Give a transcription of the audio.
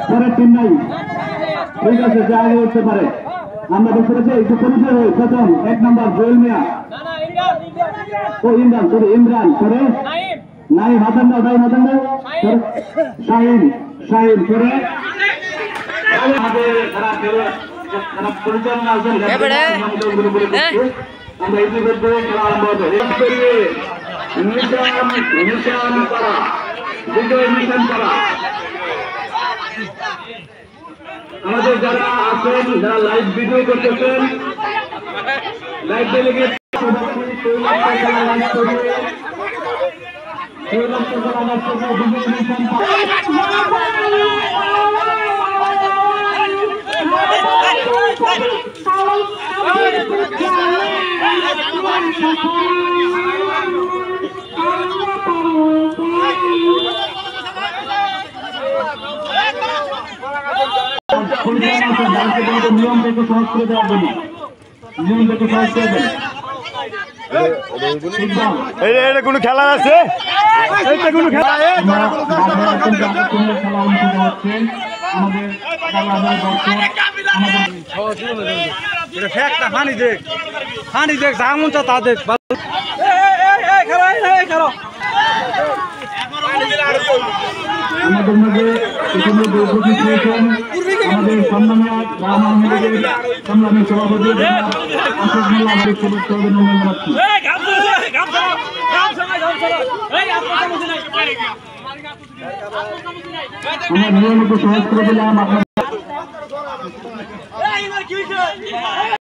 পরের টিম নাই। ঠিক আছে, যে আগে উঠতে পারে। আমরা দেখতে পাচ্ছি একটু পরিচয় হয়ে প্রথম 1 নম্বর জুয়েল মিয়া, ও ইমরান, সরি ইমরান, পরে নাই হাতান দাও, নাই হাতান দাও, শাহিন, শাহিন, পরে আমাদের খারাপ পরিচালনা আছেন, আমরা ইতিমধ্যে খেলা আরম্ভ হবে। নিশান করা, বিজয় নিশান করা। আমাদের যারা আছেন, যারা লাইভ ভিডিও করতেছেন, লাইভ ডেলিগেট নিয়ম থেকে সহজ করে দেওয়ার জন্য, নিয়ম থেকে সহজ করে দেন। এটা কোনো খেলা আছে? এটা কোনো খেলা হানি দেখ, হানি দেখ, যেমন তা দেখ। আমাদের মধ্যে ইতিমধ্যে উপস্থিত হয়েছেন আমাদের সম্মানীয় সভাপতি আশিক মোল্লা, আমাদের শুভেচ্ছা অভিনন্দন জানাচ্ছি। আমরা নিয়মিত সহজ করে দিলাম আপনার